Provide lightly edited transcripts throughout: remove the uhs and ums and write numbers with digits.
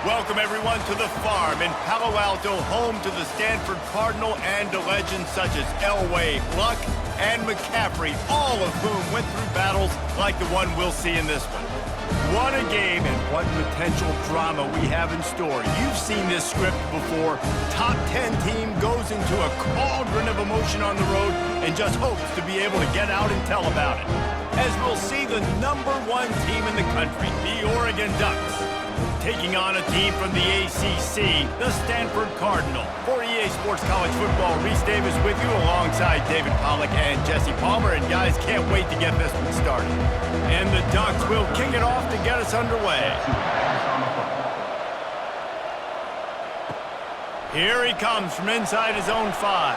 Welcome, everyone, to the farm in Palo Alto, home to the Stanford Cardinal and to legends such as Elway, Luck, and McCaffrey, all of whom went through battles like the one we'll see in this one. What a game and what potential drama we have in store. You've seen this script before. Top 10 team goes into a cauldron of emotion on the road and just hopes to be able to get out and tell about it. As we'll see the #1 team in the country, the Oregon Ducks, taking on a team from the ACC, the Stanford Cardinal. For EA Sports College Football, Reese Davis with you alongside David Pollack and Jesse Palmer. And guys, can't wait to get this one started. And the Ducks will kick it off to get us underway. Here he comes from inside his own 5.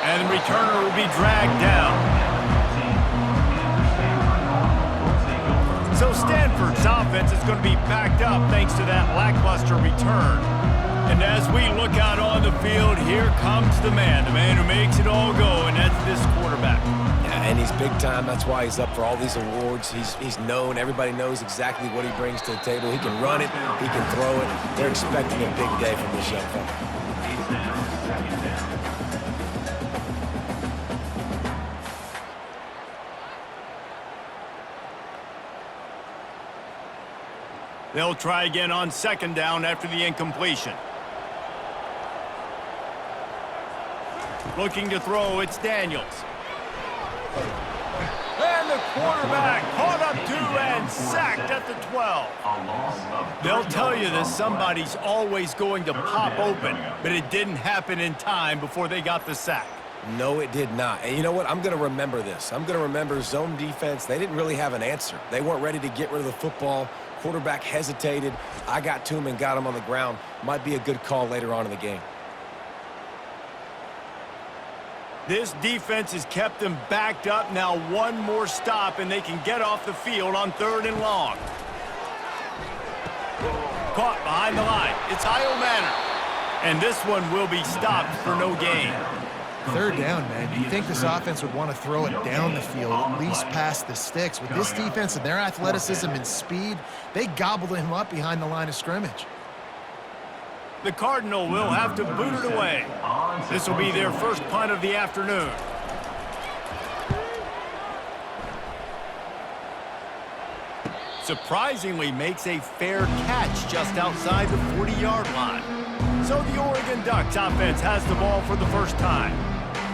And the returner will be dragged down. So Stanford's offense is going to be backed up thanks to that lackluster return. And as we look out on the field, here comes the man who makes it all go, and that's this quarterback. Yeah, and he's big time. That's why he's up for all these awards. He's known. Everybody knows exactly what he brings to the table. He can run it. He can throw it. They're expecting a big day from this young fella. They'll try again on 2nd down after the incompletion. Looking to throw, it's Daniels. And the quarterback caught up to and sacked at the 12. They'll tell you that somebody's always going to pop open, but it didn't happen in time before they got the sack. No, it did not. And you know what? I'm going to remember this. I'm going to remember zone defense. They didn't really have an answer. They weren't ready to get rid of the football. Quarterback hesitated. I got to him and got him on the ground. Might be a good call later on in the game. This defense has kept them backed up. Now one more stop, and they can get off the field on 3rd and long. Caught behind the line. It's Io Manor. And this one will be stopped for no gain. 3rd down, man. You think this offense would want to throw it down the field, at least past the sticks. With this defense and their athleticism and speed, they gobbled him up behind the line of scrimmage. The Cardinal will have to boot it away. This will be their first punt of the afternoon. Surprisingly makes a fair catch just outside the 40-yard line. So the Oregon Ducks offense has the ball for the first time.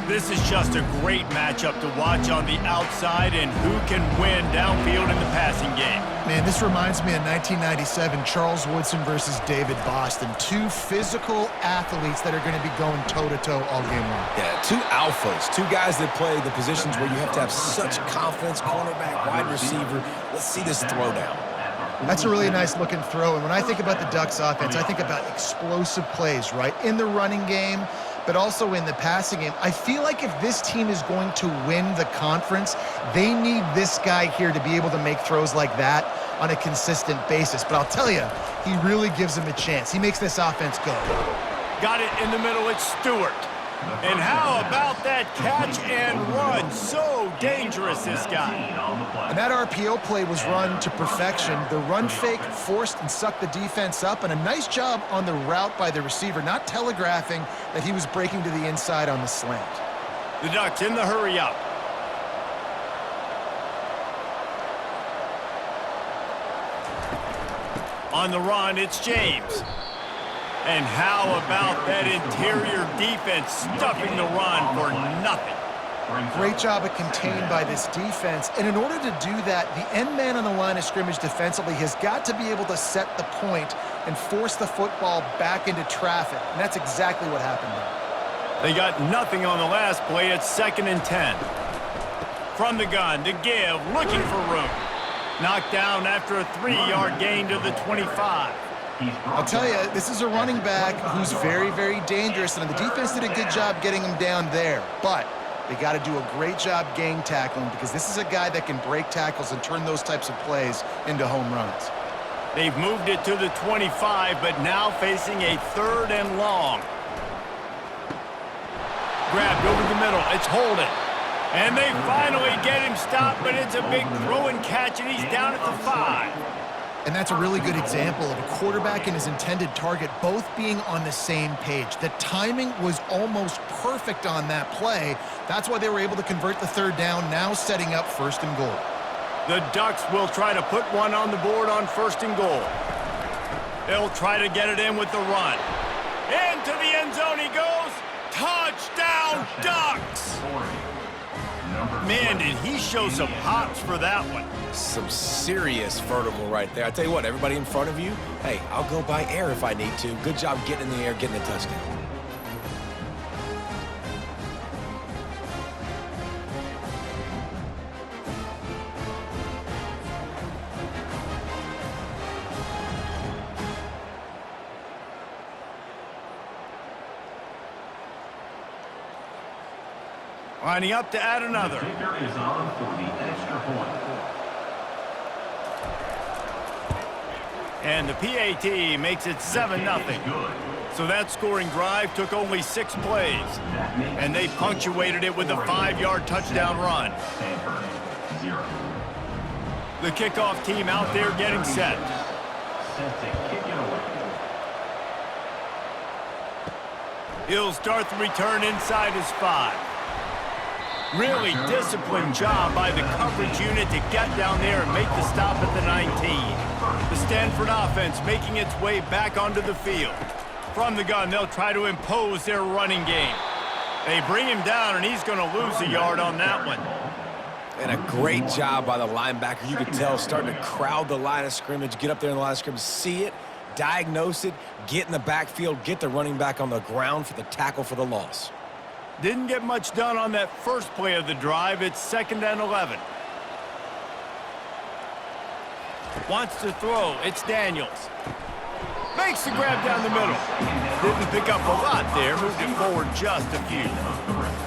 This is just a great matchup to watch on the outside and who can win downfield in the passing game. Man, this reminds me of 1997, Charles Woodson versus David Boston. 2 physical athletes that are going to be going toe-to-toe all game long. Yeah, 2 alphas, 2 guys that play the positions where you have to have such confidence, cornerback, wide receiver. Let's see this throwdown. That's a really nice-looking throw. And when I think about the Ducks offense, I think about explosive plays, right? In the running game, but also in the passing game. I feel like if this team is going to win the conference, they need this guy here to be able to make throws like that on a consistent basis. But I'll tell you, he really gives them a chance. He makes this offense go. Got it in the middle. It's Stewart. And how about that catch and run? So dangerous, this guy. And that RPO play was run to perfection. The run fake forced and sucked the defense up, and a nice job on the route by the receiver, not telegraphing that he was breaking to the inside on the slant. The Ducks in the hurry up. On the run, it's James. And how about that interior defense stuffing the run for nothing? Great job of contained by this defense. And in order to do that, the end man on the line of scrimmage defensively has got to be able to set the point and force the football back into traffic. And that's exactly what happened there. They got nothing on the last play. It's 2nd and 10. From the gun to give, looking for room. Knocked down after a 3-yard gain to the 25. I'll tell you, this is a running back who's very, very dangerous, and the defense did a good job getting him down there. But they got to do a great job gang tackling because this is a guy that can break tackles and turn those types of plays into home runs. They've moved it to the 25, but now facing a 3rd and long. Grabbed over the middle. It's Holden. And they finally get him stopped, but it's a big throw and catch, and he's down at the 5. And that's a really good example of a quarterback and his intended target both being on the same page. The timing was almost perfect on that play. That's why they were able to convert the third down, now setting up 1st and goal. The Ducks will try to put one on the board on 1st and goal. They'll try to get it in with the run. Into the end zone he goes. Touchdown, Ducks! Man, did he show some hops for that one. Some serious vertical right there. I tell you what, everybody in front of you, hey, I'll go by air if I need to. Good job getting in the air, getting a touchdown. Lining up to add another. The kicker is on for the extra point. And the PAT makes it 7-0. So that scoring drive took only 6 plays. And they punctuated it with a 5-yard touchdown run. Stanford, 0. The kickoff team out there getting set. Set to kick it away. He'll start the return inside his 5. Really disciplined job by the coverage unit to get down there and make the stop at the 19. The Stanford offense making its way back onto the field. From the gun, they'll try to impose their running game. They bring him down, and he's going to lose a yard on that one. And a great job by the linebacker. You could tell, starting to crowd the line of scrimmage, get up there in the line of scrimmage, see it, diagnose it, get in the backfield, get the running back on the ground for the tackle for the loss. Didn't get much done on that first play of the drive. It's 2nd and 11. Wants to throw. It's Daniels. Makes the grab down the middle. Didn't pick up a lot there. Moved it forward just a few.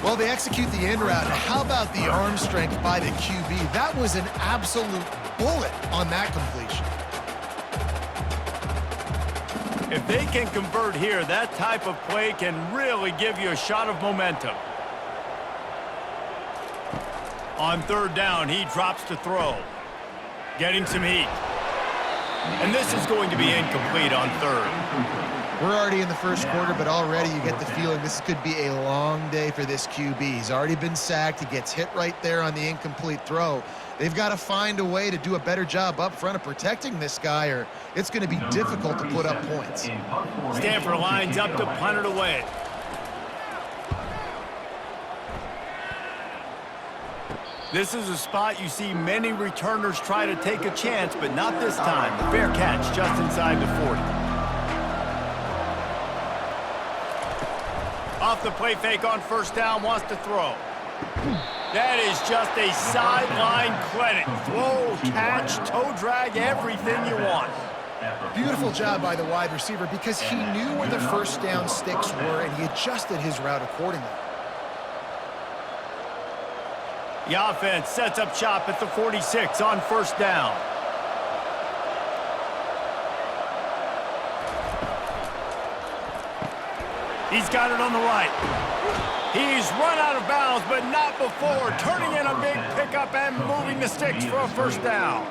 Well, they execute the end route. How about the arm strength by the QB? That was an absolute bullet on that completion. If they can convert here, that type of play can really give you a shot of momentum. On 3rd down, he drops to throw. Getting some heat. And this is going to be incomplete on 3rd. We're already in the 1st quarter, but already you get the feeling this could be a long day for this QB. He's already been sacked. He gets hit right there on the incomplete throw. They've got to find a way to do a better job up front of protecting this guy, or it's going to be difficult to put up points. Stanford lines up to punt it away. This is a spot you see many returners try to take a chance, but not this time. The fair catch just inside the 40. Off the play fake on 1st down, wants to throw. That is just a sideline clinic. Throw, catch, toe drag, everything you want. Beautiful job by the wide receiver because he knew where the 1st down sticks were and he adjusted his route accordingly. The offense sets up shop at the 46 on 1st down. He's got it on the right. He's run out of bounds, but not before. Turning in a big pickup and moving the sticks for a 1st down.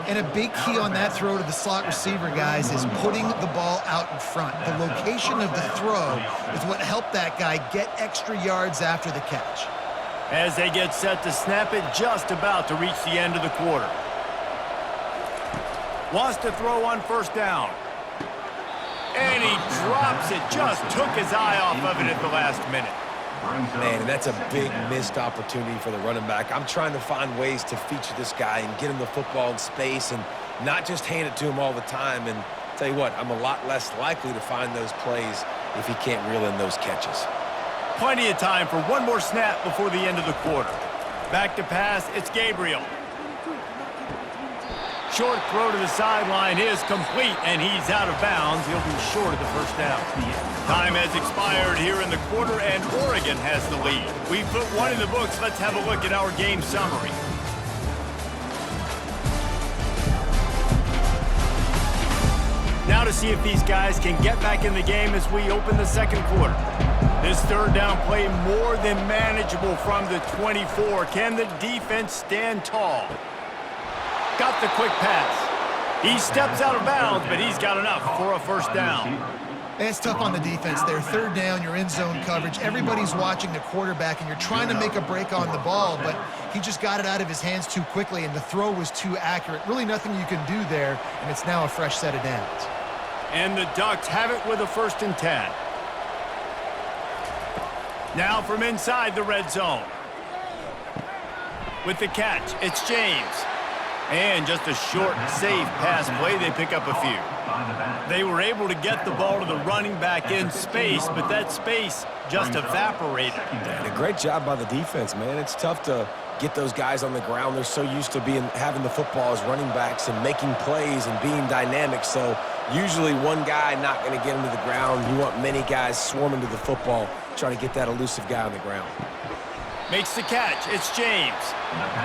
And a big key on that throw to the slot receiver, guys, is putting the ball out in front. The location of the throw is what helped that guy get extra yards after the catch. As they get set to snap it, just about to reach the end of the quarter. Wants to throw on 1st down. And he drops it. Just took his eye off of it at the last minute. Man, and that's a big missed opportunity for the running back. I'm trying to find ways to feature this guy and get him the football in space and not just hand it to him all the time. And tell you what, I'm a lot less likely to find those plays if he can't reel in those catches. Plenty of time for one more snap before the end of the quarter. Back to pass, it's Gabriel. Short throw to the sideline is complete, and he's out of bounds. He'll be short of the 1st down. Time has expired here in the quarter, and Oregon has the lead. We've put one in the books. Let's have a look at our game summary. Now to see if these guys can get back in the game as we open the 2nd quarter. This 3rd down play more than manageable from the 24. Can the defense stand tall? Got the quick pass. He steps out of bounds, but he's got enough for a first down. And it's tough on the defense there. Third down, you're in zone coverage. Everybody's watching the quarterback, and you're trying to make a break on the ball, but he just got it out of his hands too quickly, and the throw was too accurate. Really nothing you can do there, and it's now a fresh set of downs. And the Ducks have it with a 1st and 10. Now from inside the red zone. With the catch, it's James. And just a short, safe pass play, they pick up a few. They were able to get the ball to the running back in space, but that space just evaporated. And a great job by the defense, man. It's tough to get those guys on the ground. They're so used to having the football as running backs and making plays and being dynamic. So usually one guy not going to get him to the ground. You want many guys swarming to the football, trying to get that elusive guy on the ground. Makes the catch. It's James.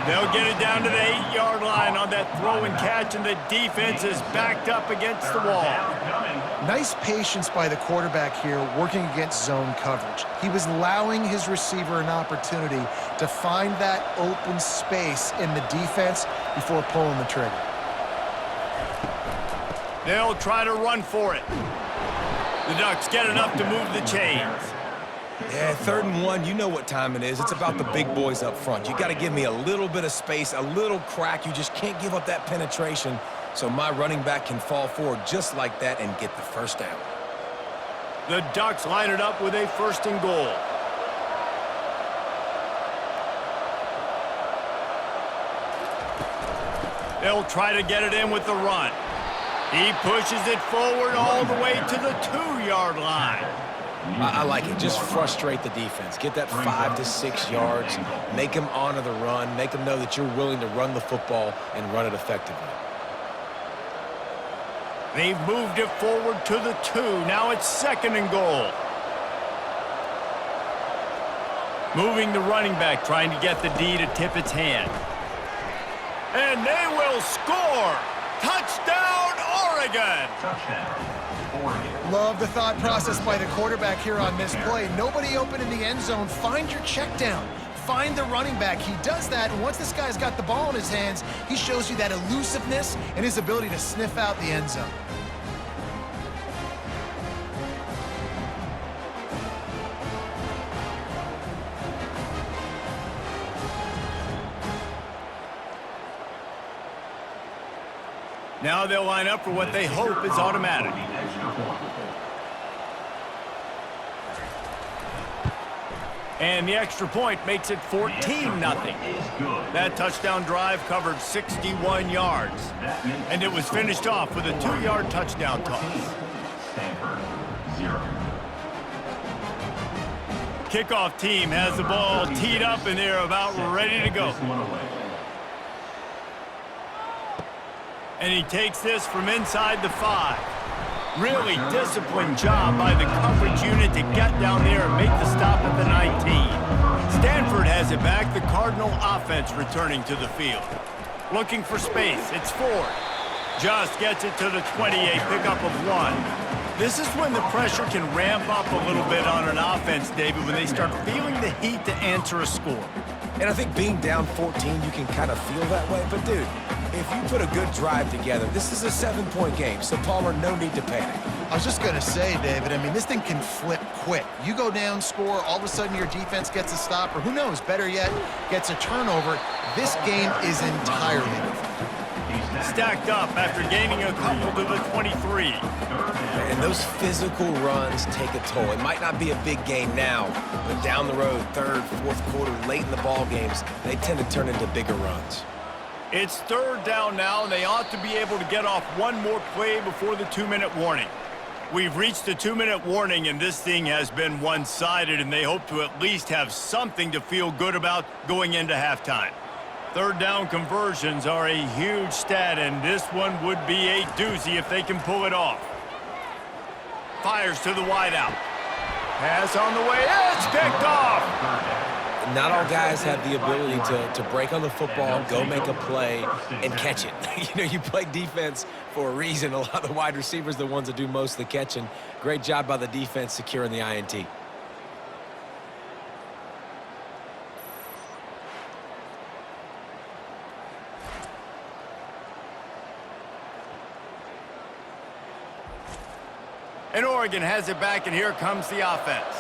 They'll get it down to the 8-yard line on that throw and catch, and the defense is backed up against the wall. Nice patience by the quarterback here working against zone coverage. He was allowing his receiver an opportunity to find that open space in the defense before pulling the trigger. They'll try to run for it. The Ducks get enough to move the chains. Yeah, 3rd and 1, you know what time it is. It's about the big boys up front. You got to give me a little bit of space, a little crack. You just can't give up that penetration so my running back can fall forward just like that and get the first down. The Ducks line it up with a 1st and goal. They'll try to get it in with the run. He pushes it forward all the way to the 2-yard line. I like it. Just frustrate the defense. Get that 5 to 6 yards. Make them honor the run. Make them know that you're willing to run the football and run it effectively. They've moved it forward to the 2. Now it's 2nd and goal. Moving the running back, trying to get the D to tip its hand. And they will score! Touchdown, Oregon! Touchdown, Oregon. Love the thought process by the quarterback here on this play. Nobody open in the end zone. Find your check down. Find the running back. He does that, and once this guy's got the ball in his hands, he shows you that elusiveness and his ability to sniff out the end zone. Now they'll line up for what they hope is automatic. And the extra point makes it 14-0. That touchdown drive covered 61 yards. And it was finished off with a 2-yard touchdown toss. Stanford, 0. Kickoff team has the ball teed up, and they're about ready to go. And he takes this from inside the 5. Really disciplined job by the coverage unit to get down there and make the stop at the 19. Stanford has it back. The Cardinal offense returning to the field. Looking for space. It's Ford. Just gets it to the 28, pickup of 1. This is when the pressure can ramp up a little bit on an offense, David, when they start feeling the heat to answer a score. And I think being down 14, you can kind of feel that way. But, dude, if you put a good drive together, this is a 7-point game, so Palmer, no need to panic. I was just going to say, David, I mean, this thing can flip quick. You go down, score, all of a sudden your defense gets a stop, or who knows, better yet, gets a turnover. This game is entirely different. Stacked up after gaining a couple to the 23. And those physical runs take a toll. It might not be a big game now, but down the road, 3rd, 4th quarter, late in the ball games, they tend to turn into bigger runs. It's 3rd down now, and they ought to be able to get off one more play before the 2-minute warning. We've reached the 2-minute warning, and this thing has been one-sided, and they hope to at least have something to feel good about going into halftime. 3rd down conversions are a huge stat, and this one would be a doozy if they can pull it off. Fires to the wideout. Pass on the way. It's picked off. Not all guys have the ability to break on the football, go make a play, and catch it. You know, you play defense for a reason. A lot of the wide receivers are the ones that do most of the catching. Great job by the defense securing the INT. And Oregon has it back, and here comes the offense.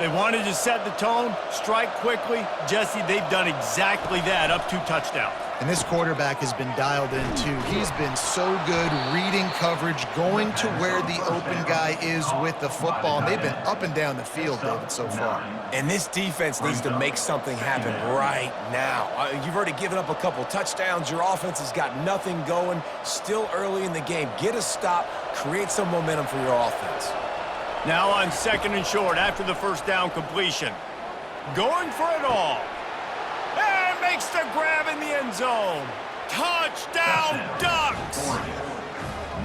They wanted to set the tone, strike quickly. Jesse, they've done exactly that, up 2 touchdowns. And this quarterback has been dialed in, too. He's been so good reading coverage, going to where the open guy is with the football. And they've been up and down the field, David, so far. And this defense needs to make something happen right now. You've already given up a couple touchdowns. Your offense has got nothing going. Still early in the game. Get a stop. Create some momentum for your offense. Now on 2nd and short after the first down completion. Going for it all. And makes the grab in the end zone. Touchdown, Ducks!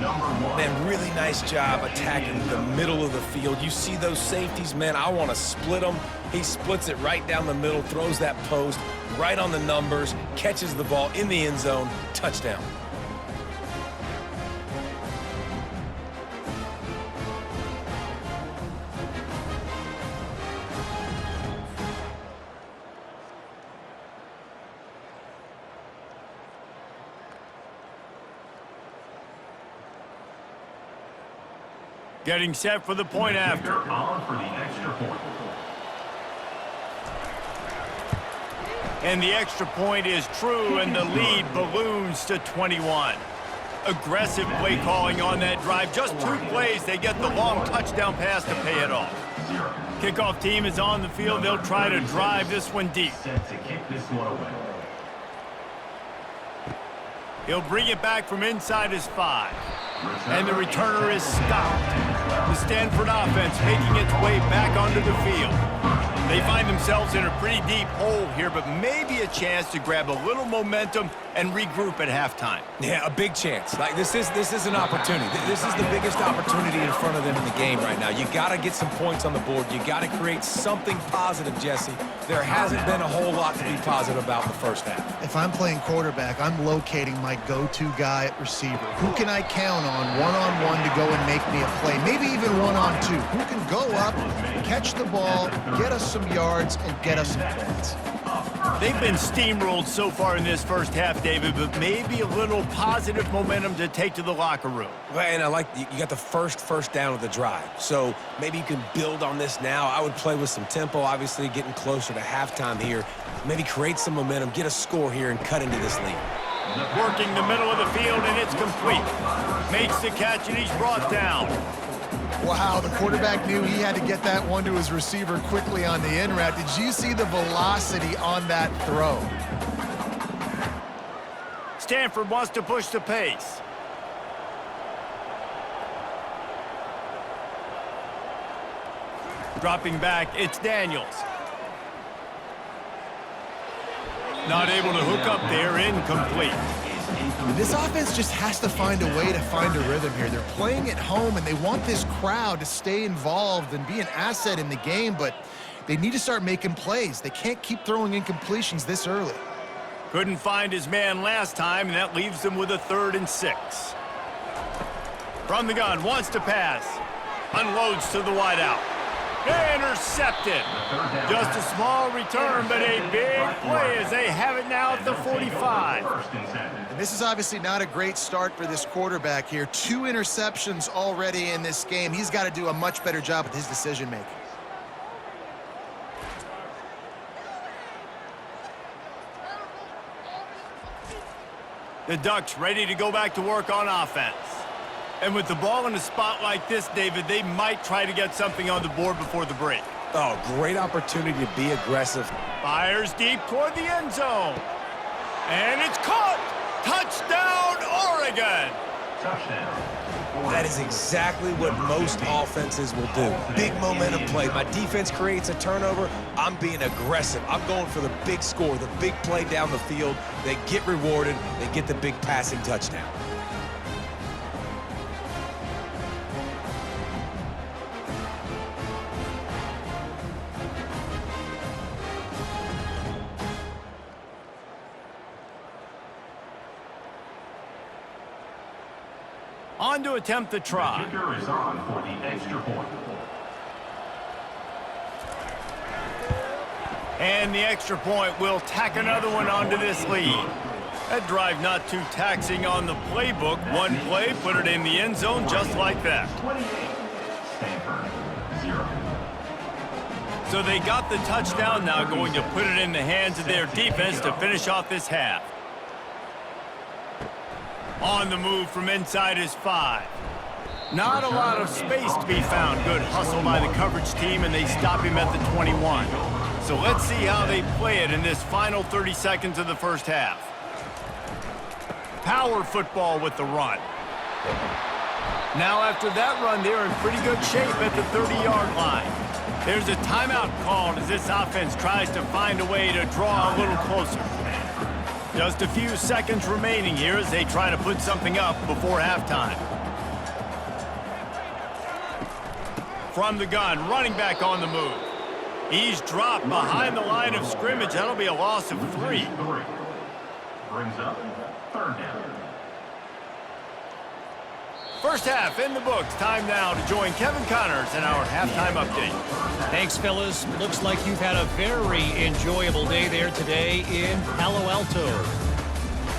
Number 1. Man, really nice job attacking the middle of the field. You see those safeties, man, I want to split them. He splits it right down the middle, throws that post, right on the numbers, catches the ball in the end zone, touchdown. Getting set for the point after. On for the extra point. And the extra point is true, and the lead balloons to 21. Aggressive play calling on that drive. Just 2 plays, they get the long touchdown pass to pay it off. 0. Kickoff team is on the field. They'll try to drive this one deep. Set to kick this one away. He'll bring it back from inside his 5. And the returner is stopped. The Stanford offense making its way back onto the field. They find themselves in a pretty deep hole here, but maybe a chance to grab a little momentum and regroup at halftime. Yeah, a big chance. Like this is an opportunity. This is the biggest opportunity in front of them in the game right now. You got to get some points on the board. You got to create something positive, Jesse. There hasn't been a whole lot to be positive about in the first half. If I'm playing quarterback, I'm locating my go-to guy at receiver. Who can I count on one-on-one to go and make me a play? Maybe even one-on-2. Who can go up, catch the ball, get us some yards, and get us some points? They've been steamrolled so far in this first half, David, but maybe a little positive momentum to take to the locker room. Well, and I like you got the first down of the drive, so maybe you can build on this now. I would play with some tempo, obviously getting closer to halftime here. Maybe create some momentum, get a score here, and cut into this lead. Working the middle of the field, and it's complete. Makes the catch, and he's brought down. Wow, the quarterback knew he had to get that one to his receiver quickly on the in route. Did you see the velocity on that throw? Stanford wants to push the pace. Dropping back, it's Daniels. Not able to hook up there, incomplete. This offense just has to find a way to find a rhythm here. They're playing at home, and they want this crowd to stay involved and be an asset in the game, but they need to start making plays. They can't keep throwing incompletions this early. Couldn't find his man last time, and that leaves them with a 3rd and 6. From the gun, wants to pass. Unloads to the wideout. Intercepted. Just a small return, but a big play as they have it now at the 45. And this is obviously not a great start for this quarterback here. 2 interceptions already in this game. He's got to do a much better job with his decision-making. The Ducks ready to go back to work on offense. And with the ball in a spot like this, David, they might try to get something on the board before the break. Oh, great opportunity to be aggressive. Fires deep toward the end zone. And it's caught! Touchdown, Oregon! Touchdown. That is exactly what most offenses will do. Big momentum play. My defense creates a turnover. I'm being aggressive. I'm going for the big score, the big play down the field. They get rewarded. They get the big passing touchdown. On to attempt the try. The kicker is on for the extra point. And the extra point will tack another one onto this lead. That drive not too taxing on the playbook. One play, put it in the end zone just like that. Stanford, 0. So they got the touchdown, now going to put it in the hands of their defense to finish off this half. On the move from inside his 5. Not a lot of space to be found. Good hustle by the coverage team, and they stop him at the 21. So let's see how they play it in this final 30 seconds of the first half. Power football with the run. Now after that run, they're in pretty good shape at the 30-yard line. There's a timeout called as this offense tries to find a way to draw a little closer. Just a few seconds remaining here as they try to put something up before halftime. From the gun, running back on the move. He's dropped behind the line of scrimmage. That'll be a loss of 3. Brings up 3rd down. First half in the books. Time now to join Kevin Connors in our halftime update. Thanks, fellas. Looks like you've had a very enjoyable day there today in Palo Alto.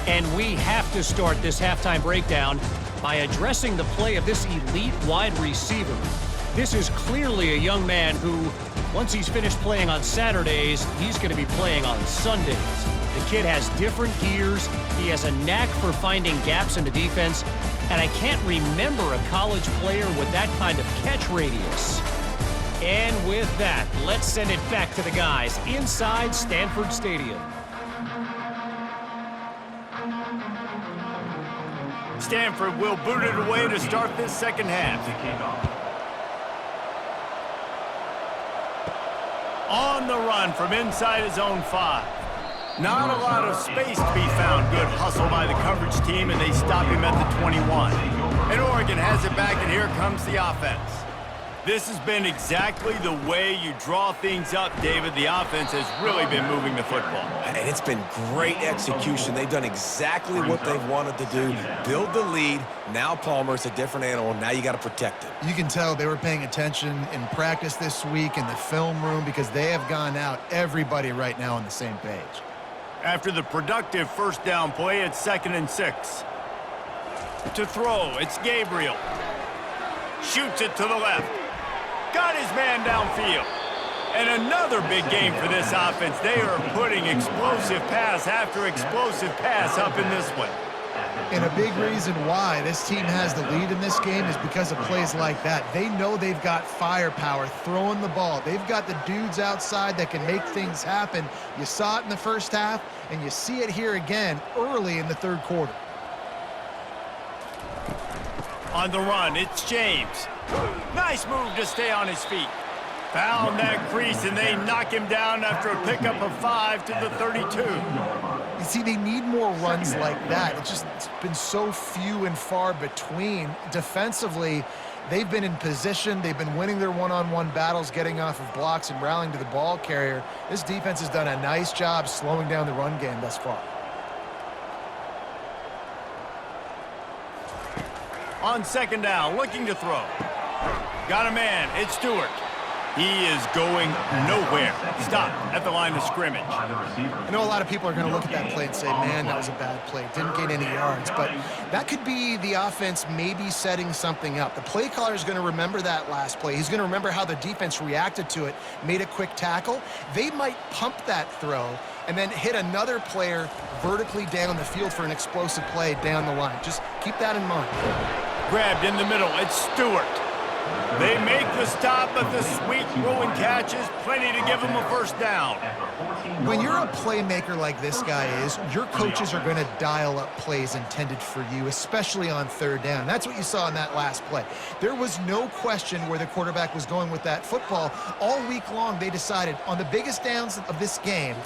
And we have to start this halftime breakdown by addressing the play of this elite wide receiver. This is clearly a young man who, once he's finished playing on Saturdays, he's going to be playing on Sundays. The kid has different gears. He has a knack for finding gaps in the defense. And I can't remember a college player with that kind of catch radius. And with that, let's send it back to the guys inside Stanford Stadium. Stanford will boot it away to start this second half. On the run from inside his own 5. Not a lot of space to be found. Good hustle by the coverage team, and they stop him at the 21. And Oregon has it back, and here comes the offense. This has been exactly the way you draw things up, David. The offense has really been moving the football. And it's been great execution. They've done exactly what they've wanted to do. Build the lead. Now Palmer's a different animal. Now you got to protect it. You can tell they were paying attention in practice this week in the film room because they have gone out, everybody right now on the same page. After the productive first down play, it's 2nd and 6. To throw, it's Gabriel. Shoots it to the left. Got his man downfield. And another big game for this offense. They are putting explosive pass after explosive pass up in this one. And a big reason why this team has the lead in this game is because of plays like that. They know they've got firepower throwing the ball. They've got the dudes outside that can make things happen. You saw it in the first half, and you see it here again early in the 3rd quarter. On the run, it's James. Nice move to stay on his feet. Found that crease, and they knock him down after a pickup of 5 to the 32. You see, they need more runs like that. It's been so few and far between. Defensively, they've been in position. They've been winning their one-on-one battles, getting off of blocks and rallying to the ball carrier. This defense has done a nice job slowing down the run game thus far. On 2nd down, looking to throw. Got a man, it's Stewart. He is going nowhere. Stop at the line of scrimmage. I know a lot of people are going to look at that play and say, man, that was a bad play. Didn't gain any yards. But that could be the offense maybe setting something up. The play caller is going to remember that last play. He's going to remember how the defense reacted to it, made a quick tackle. They might pump that throw and then hit another player vertically down the field for an explosive play down the line. Just keep that in mind. Grabbed in the middle, it's Stewart. They make the stop, but the sweet rolling catch is plenty to give them a first down. When you're a playmaker like this guy is, your coaches are going to dial up plays intended for you, especially on 3rd down. That's what you saw in that last play. There was no question where the quarterback was going with that football. All week long, they decided on the biggest downs of this game,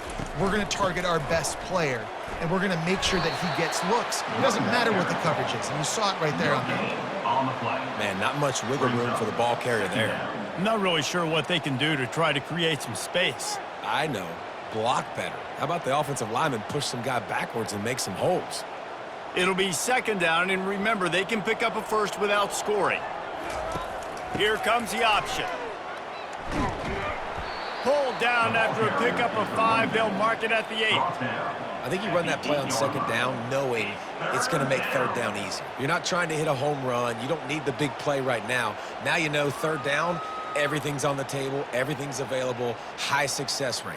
we're going to target our best player, and we're going to make sure that he gets looks. It doesn't matter what the coverage is, and you saw it right there on that. Man, not much wiggle room for the ball carrier there. I'm not really sure what they can do to try to create some space. I know. Block better. How about the offensive lineman push some guy backwards and make some holes? It'll be 2nd down, and remember, they can pick up a first without scoring. Here comes the option. Pulled down after a pickup of 5. They'll mark it at the 8. I think you run that play on second down knowing it's going to make third down easy. You're not trying to hit a home run. You don't need the big play right now. Now you know third down, everything's on the table, everything's available, high success rate.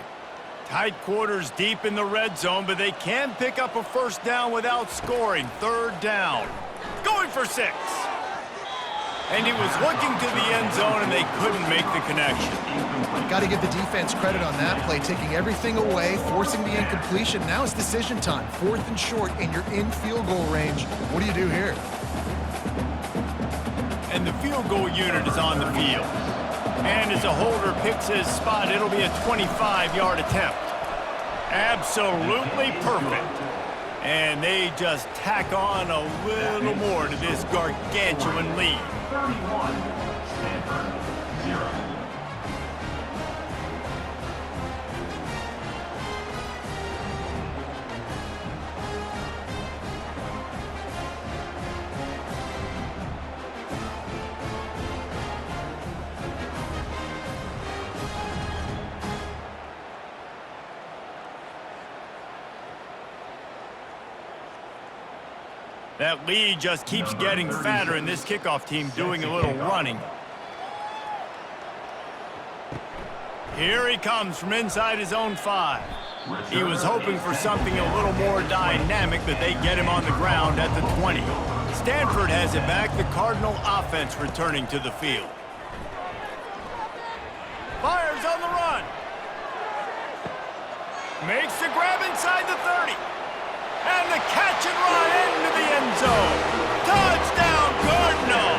Tight quarters deep in the red zone, but they can pick up a first down without scoring. Third down. Going for 6. And he was looking to the end zone, and they couldn't make the connection. Got to give the defense credit on that play, taking everything away, forcing the incompletion. Now it's decision time. 4th and short, and you're in field goal range. What do you do here? And the field goal unit is on the field. And as a holder picks his spot, it'll be a 25-yard attempt. Absolutely perfect. And they just tack on a little more to this gargantuan lead. 31, Stanford, 0. That lead just keeps getting fatter, and this kickoff team doing a little running. Here he comes from inside his own 5. He was hoping for something a little more dynamic, but they get him on the ground at the 20. Stanford has it back, the Cardinal offense returning to the field. Fires on the run. Makes the grab inside the 30. And the catch and run into the end zone. Touchdown, Cardinal!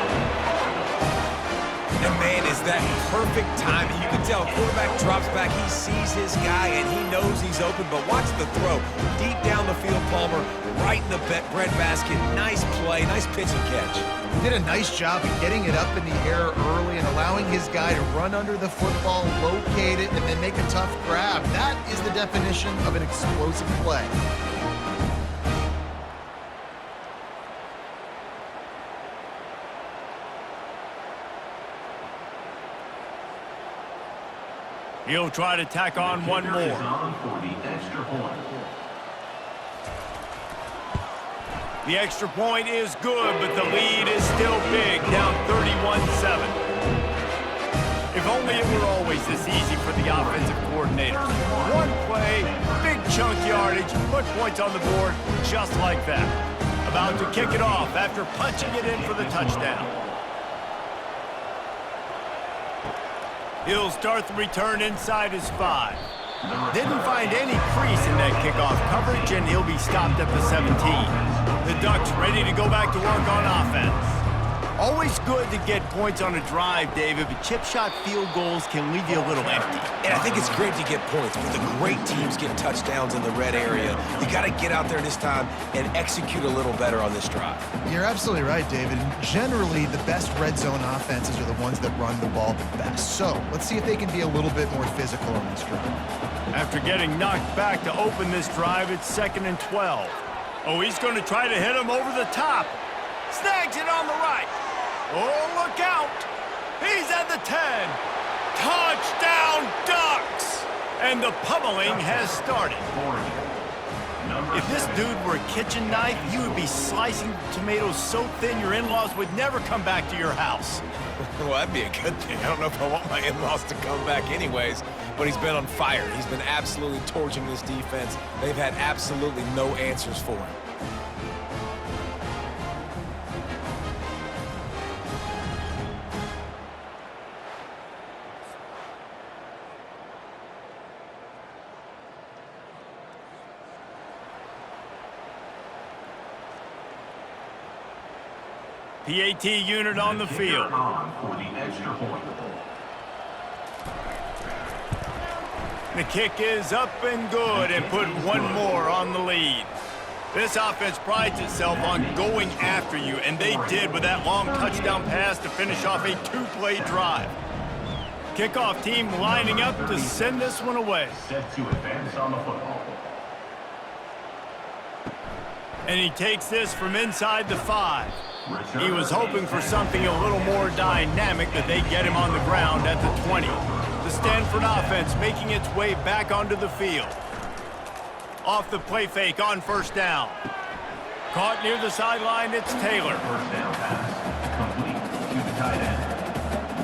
And man, is that perfect timing. You can tell quarterback drops back, he sees his guy, and he knows he's open, but watch the throw. Deep down the field, Palmer, right in the breadbasket. Nice play, nice pitch and catch. He did a nice job of getting it up in the air early and allowing his guy to run under the football, locate it, and then make a tough grab. That is the definition of an explosive play. He'll try to tack on one more. The extra point is good, but the lead is still big, down 31-7. If only it were always this easy for the offensive coordinators. One play, big chunk yardage, put points on the board just like that. About to kick it off after punching it in for the touchdown. He'll start the return inside his 5. Didn't find any crease in that kickoff coverage, and he'll be stopped at the 17. The Ducks ready to go back to work on offense. Always good to get points on a drive, David, but chip shot field goals can leave you a little empty. And I think it's great to get points, but the great teams get touchdowns in the red area. You got to get out there this time and execute a little better on this drive. You're absolutely right, David. Generally, the best red zone offenses are the ones that run the ball the best. So let's see if they can be a little bit more physical on this drive. After getting knocked back to open this drive, it's 2nd and 12. Oh, he's going to try to hit him over the top. Snags it on the right. Oh, look out. He's at the 10. Touchdown, Ducks! And the pummeling has started. If this dude were a kitchen knife, you would be slicing tomatoes so thin your in-laws would never come back to your house. Well, that'd be a good thing. I don't know if I want my in-laws to come back anyways, but he's been on fire. He's been absolutely torching this defense. They've had absolutely no answers for him. PAT unit on the field. The kick is up and good and put one more on the lead. This offense prides itself on going after you, and they did with that long touchdown pass to finish off a 2-play drive. Kickoff team lining up to send this one away. Set to advance on the football. And he takes this from inside the 5. He was hoping for something a little more dynamic, but they get him on the ground at the 20. The Stanford offense making its way back onto the field. Off the play fake on first down. Caught near the sideline, it's Taylor. First down pass. Complete to the tight end.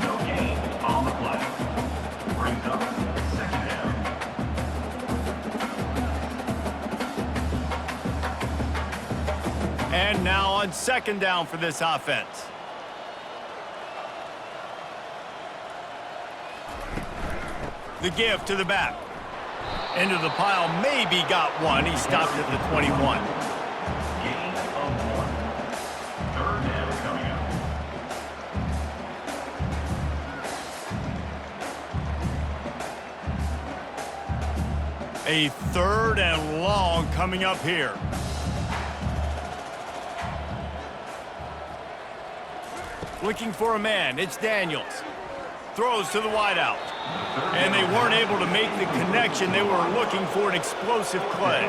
No gain on the play. Brings up second down. And now on second down for this offense. The give to the back. Into the pile, maybe got one. He stopped at the 21. Gain of 1. Third down coming up. A third and long coming up here. Looking for a man, it's Daniels. Throws to the wideout. And they weren't able to make the connection. They were looking for an explosive play.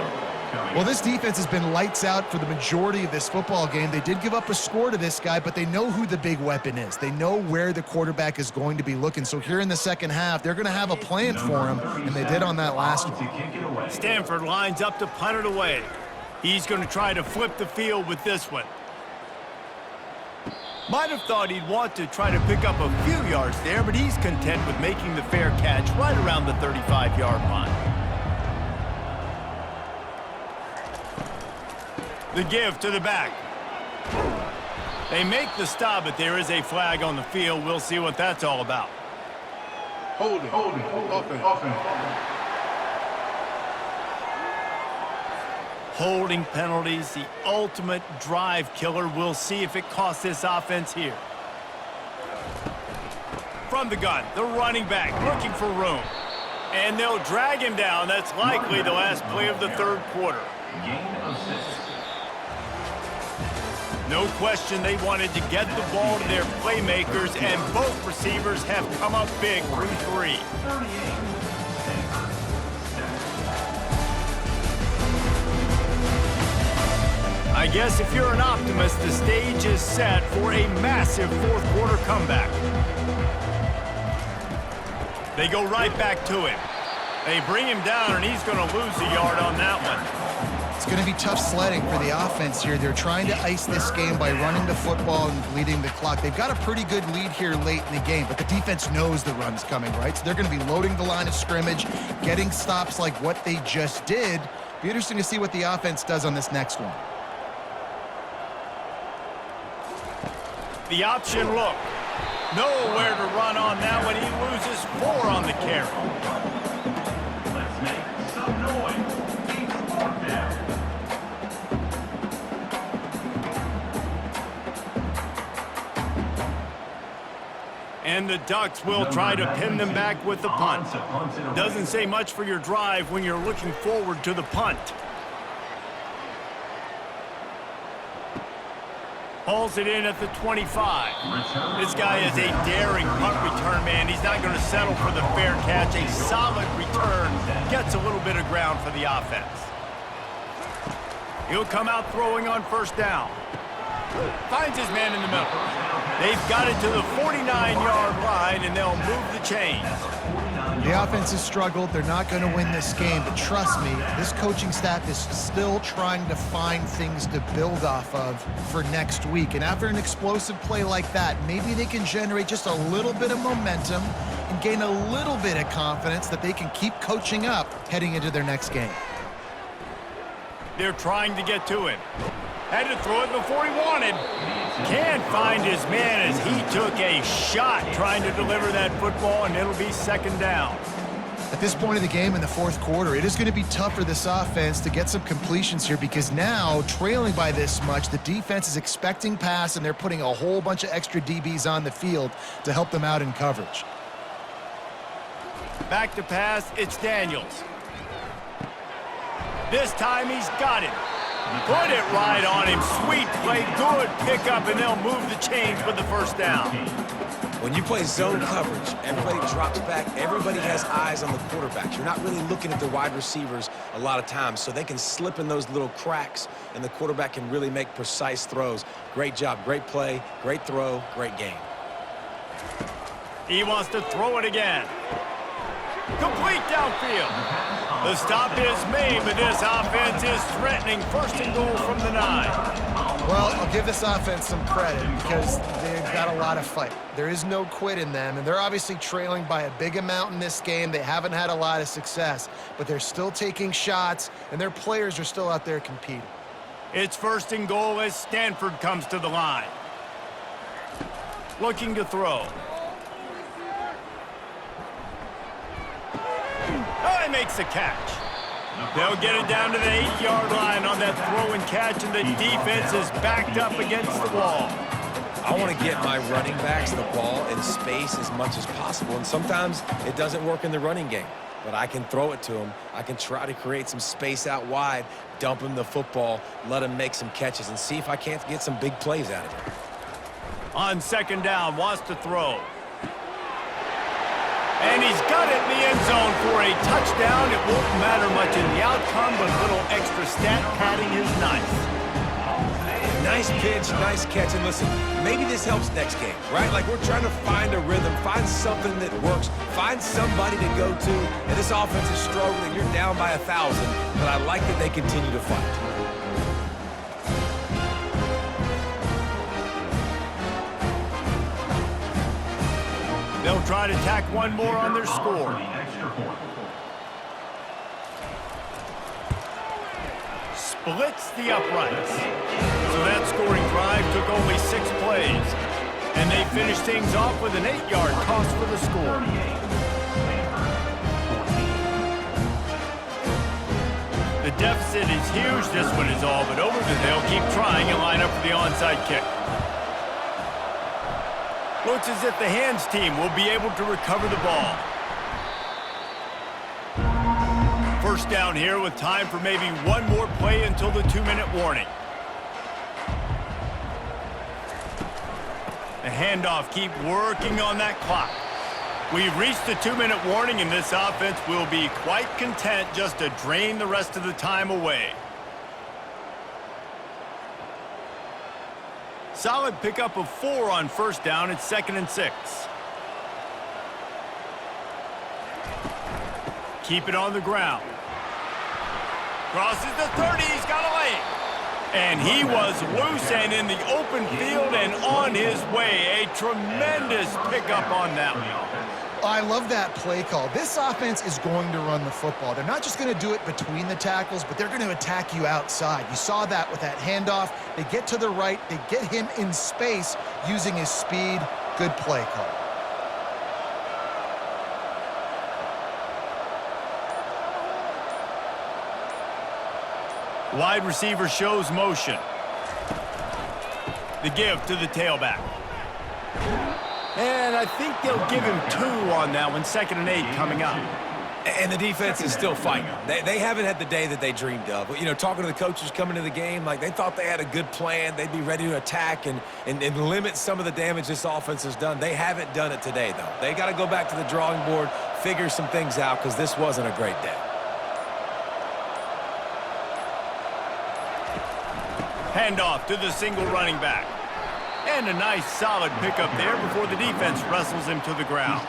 Well, this defense has been lights out for the majority of this football game. They did give up a score to this guy, but they know who the big weapon is. They know where the quarterback is going to be looking. So here in the second half, they're going to have a plan for him, and they did on that last one. Stanford lines up to punt it away. He's going to try to flip the field with this one. Might have thought he'd want to try to pick up a few yards there, but he's content with making the fair catch right around the 35-yard line. The give to the back. They make the stop, but there is a flag on the field. We'll see what that's all about. Holding. Offense. Holding penalties, the ultimate drive killer. We'll see if it costs this offense here. From the gun, the running back looking for room. And they'll drag him down. That's likely the last play of the third quarter. Gain of 6. No question they wanted to get the ball to their playmakers, and both receivers have come up big through 3. 38. I guess if you're an optimist, the stage is set for a massive fourth quarter comeback. They go right back to him. They bring him down, and he's going to lose a yard on that one. It's going to be tough sledding for the offense here. They're trying to ice this game by running the football and bleeding the clock. They've got a pretty good lead here late in the game, but the defense knows the run's coming, right? So they're going to be loading the line of scrimmage, getting stops like what they just did. Be interesting to see what the offense does on this next one. The option look. Nowhere to run on that one. He loses 4 on the carry. Let's make some noise. It's 4th down. And the Ducks will try to pin them back with the punt. Doesn't say much for your drive when you're looking forward to the punt. Hauls it in at the 25. This guy is a daring punt return man. He's not going to settle for the fair catch. A solid return gets a little bit of ground for the offense. He'll come out throwing on first down. Finds his man in the middle. They've got it to the 49-yard line, and they'll move the chains. The offense has struggled. They're not going to win this game, but trust me, this coaching staff is still trying to find things to build off of for next week. And after an explosive play like that, maybe they can generate just a little bit of momentum and gain a little bit of confidence that they can keep coaching up heading into their next game. They're trying to get to him. Had to throw it before he wanted. Can't find his man as he took a shot trying to deliver that football, and it'll be second down. At this point of the game in the fourth quarter, it is going to be tough for this offense to get some completions here because now, trailing by this much, the defense is expecting pass, and they're putting a whole bunch of extra DBs on the field to help them out in coverage. Back to pass, it's Daniels. This time he's got it. Put it right on him. Sweet play, good pickup, and they'll move the chains with the first down. When you play zone coverage, everybody drops back. Everybody has eyes on the quarterbacks. You're not really looking at the wide receivers a lot of times, so they can slip in those little cracks, and the quarterback can really make precise throws. Great job, great play, great throw, great game. He wants to throw it again. Complete downfield. The stop is made, but this offense is threatening 1st and goal from the 9. Well, I'll give this offense some credit because they've got a lot of fight. There is no quit in them, and they're obviously trailing by a big amount in this game. They haven't had a lot of success, but they're still taking shots, and their players are still out there competing. It's 1st and goal as Stanford comes to the line. Looking to throw. Oh, he makes the catch. They'll get it down to the 8-yard line on that throw and catch, and the defense is backed up against the wall. I want to get my running backs the ball in space as much as possible, and sometimes it doesn't work in the running game. But I can throw it to him. I can try to create some space out wide, dump him the football, let him make some catches, and see if I can't get some big plays out of him. On 2nd down, wants to throw. And he's got it in the end zone for a touchdown. It won't matter much in the outcome, but a little extra stat padding is nice. Nice pitch, nice catch, and listen, maybe this helps next game, right? Like, we're trying to find a rhythm, find something that works, find somebody to go to, and this offense is struggling. You're down by 1,000, but I like that they continue to fight. They'll try to tack one more on their score. Splits the uprights. So that scoring drive took only 6 plays. And they finished things off with an 8-yard toss for the score. The deficit is huge. This one is all but over, but they'll keep trying and line up for the onside kick. Looks as if the hands team will be able to recover the ball. 1st down here with time for maybe one more play until the 2-minute warning. The handoff, keep working on that clock. We've reached the 2-minute warning, and this offense will be quite content just to drain the rest of the time away. Solid pickup of 4 on 1st down. It's 2nd and 6. Keep it on the ground. Crosses the 30. He's got a lane. And he was loose and in the open field and on his way. A tremendous pickup on that one. I love that play call. This offense is going to run the football. They're not just going to do it between the tackles, but they're going to attack you outside. You saw that with that handoff. They get to the right. They get him in space using his speed. Good play call. Wide receiver shows motion. The give to the tailback. And I think they'll give him 2 on that one. 2nd and 8 coming up. And the defense is still fighting. They haven't had the day that they dreamed of. You know, talking to the coaches coming to the game, like they thought they had a good plan. They'd be ready to attack and limit some of the damage this offense has done. They haven't done it today, though. They got to go back to the drawing board, figure some things out, because this wasn't a great day. Handoff to the single running back. And a nice solid pickup there before the defense wrestles him to the ground.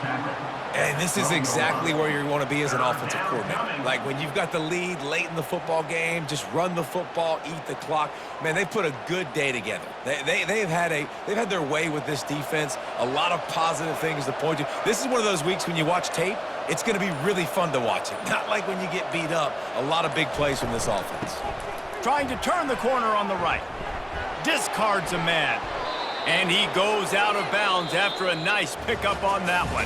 And this is exactly where you want to be as an offensive coordinator. Like when you've got the lead late in the football game, just run the football, eat the clock. Man, they've put a good day together. They've had their way with this defense. A lot of positive things to point to. This is one of those weeks when you watch tape, it's going to be really fun to watch it. Not like when you get beat up. A lot of big plays from this offense. Trying to turn the corner on the right. Discards a man. And he goes out of bounds after a nice pickup on that one.